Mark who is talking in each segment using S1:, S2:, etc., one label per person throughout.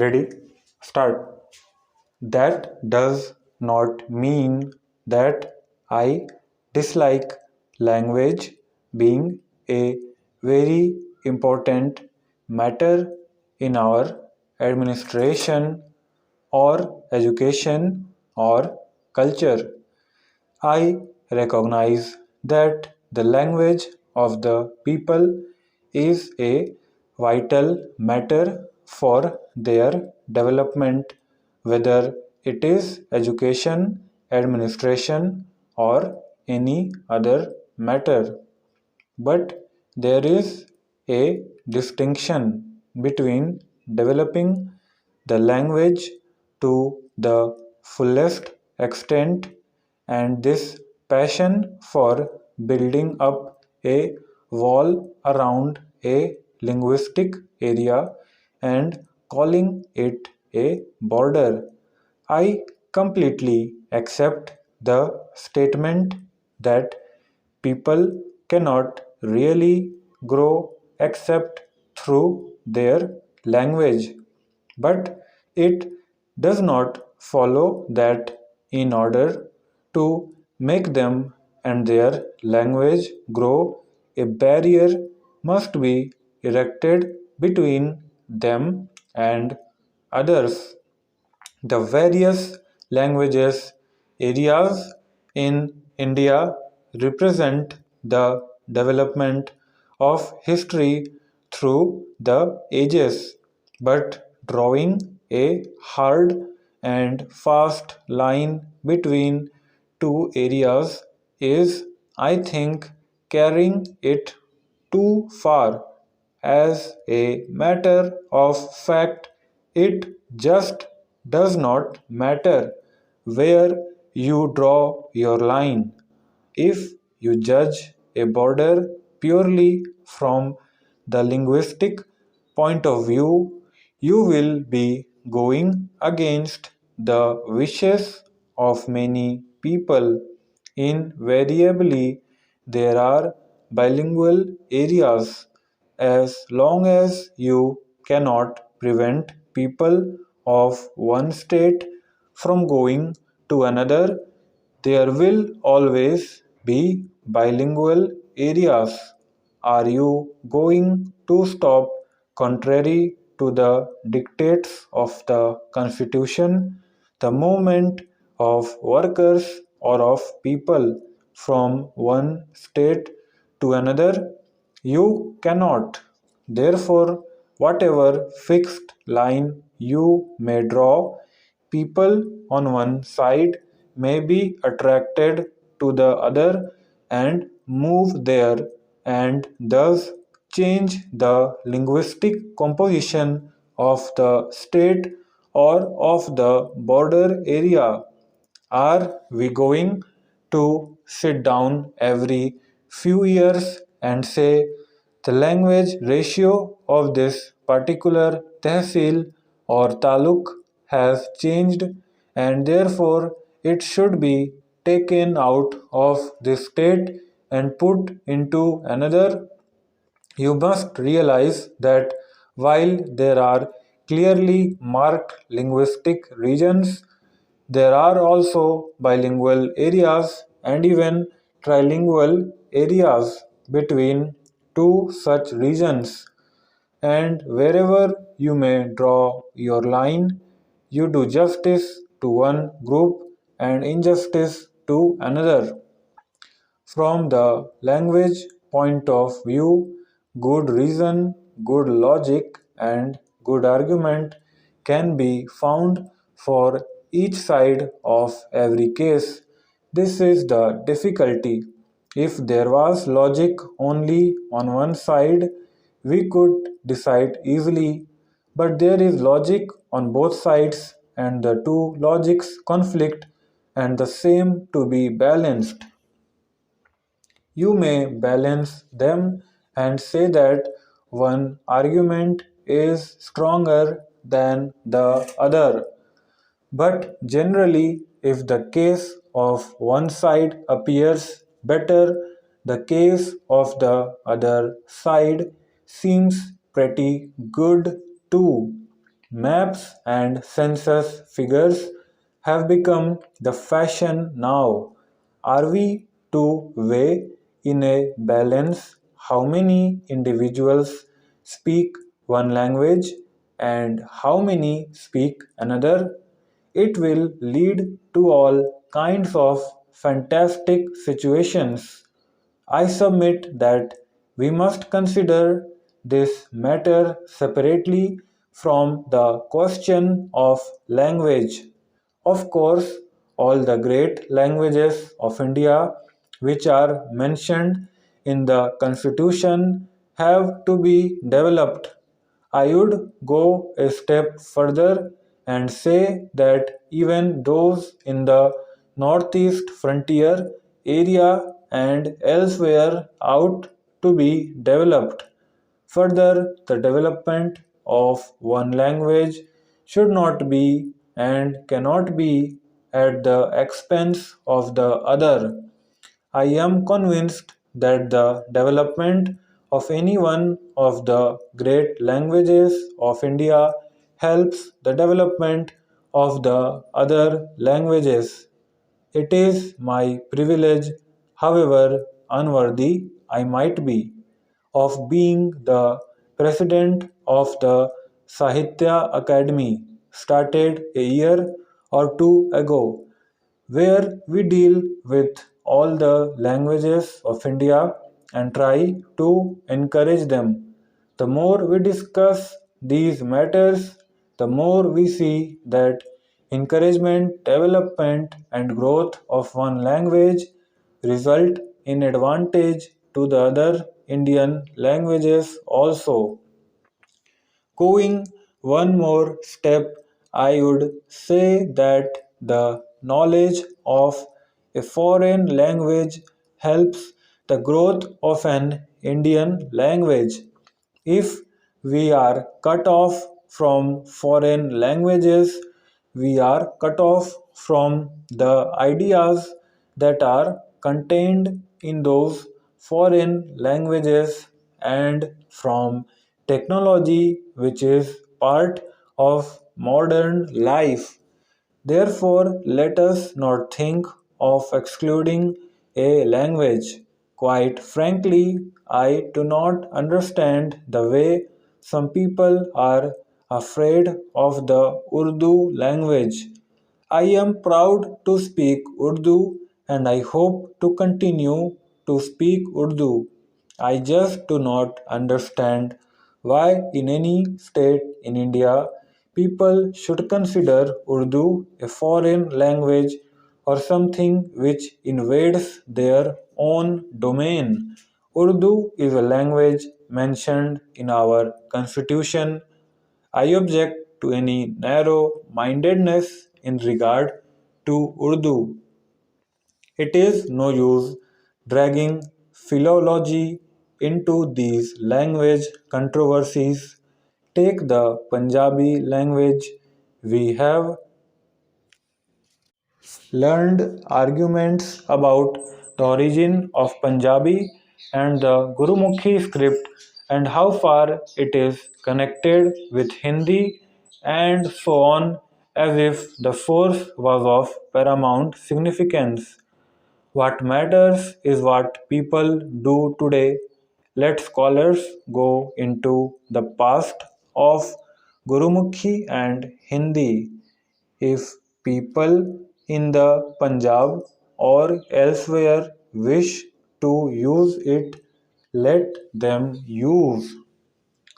S1: Ready? Start. That does not mean that I dislike language being a very important matter in our administration or education or culture. I recognize that the language of the people is a vital matter for their development, whether it is education, administration, or any other matter. But there is a distinction between developing the language to the fullest extent and this passion for building up a wall around a linguistic area and calling it a border. I completely accept the statement that people cannot really grow except through their language. But it does not follow that in order to make them and their language grow, a barrier must be erected between them and others. The various languages areas in India represent the development of history through the ages, but drawing a hard and fast line between two areas is, I think, carrying it too far. As a matter of fact, it just does not matter where you draw your line. If you judge a border purely from the linguistic point of view, you will be going against the wishes of many people. Invariably, there are bilingual areas. As long as you cannot prevent people of one state from going to another, there will always be bilingual areas. Are you going to stop, contrary to the dictates of the Constitution, the movement of workers or of people from one state to another? You cannot. Therefore, whatever fixed line you may draw, people on one side may be attracted to the other and move there and thus change the linguistic composition of the state or of the border area. Are we going to sit down every few years and say the language ratio of this particular tehsil or taluk has changed and therefore it should be taken out of this state and put into another? You must realize that while there are clearly marked linguistic regions, there are also bilingual areas and even trilingual areas between two such regions. And wherever you may draw your line, you do justice to one group and injustice to another. From the language point of view, good reason, good logic, and good argument can be found for each side of every case. This is the difficulty. If there was logic only on one side, we could decide easily, but there is logic on both sides, and the two logics conflict and the same to be balanced. You may balance them and say that one argument is stronger than the other. But generally, if the case of one side appears better, the case of the other side seems pretty good too. Maps and census figures have become the fashion now. Are we to weigh in a balance how many individuals speak one language and how many speak another? It will lead to all kinds of fantastic situations. I submit that we must consider this matter separately from the question of language. Of course, all the great languages of India which are mentioned in the Constitution have to be developed. I would go a step further and say that even those in the northeast frontier area and elsewhere ought to be developed. Further, the development of one language should not be and cannot be at the expense of the other. I am convinced that the development of any one of the great languages of India helps the development of the other languages. It is my privilege, however unworthy I might be, of being the president of the Sahitya Academy, started a year or two ago, where we deal with all the languages of India and try to encourage them. The more we discuss these matters, the more we see that encouragement, development, and growth of one language result in advantage to the other Indian languages also. Going one more step, I would say that the knowledge of a foreign language helps the growth of an Indian language. If we are cut off from foreign languages, we are cut off from the ideas that are contained in those foreign languages and from technology which is part of modern life. Therefore, let us not think of excluding a language. Quite frankly, I do not understand the way some people are afraid of the Urdu language. I am proud to speak Urdu and I hope to continue to speak Urdu. I just do not understand why, in any state in India, people should consider Urdu a foreign language or something which invades their own domain. Urdu is a language mentioned in our constitution. I object to any narrow mindedness in regard to Urdu. It is no use dragging philology into these language controversies. Take the Punjabi language. We have learned arguments about the origin of Punjabi and the Gurumukhi script and how far it is connected with Hindi and so on, as if the force was of paramount significance. What matters is what people do today. Let scholars go into the past of Gurumukhi and Hindi. If people in the Punjab or elsewhere wish to use it, let them use.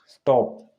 S1: Stop.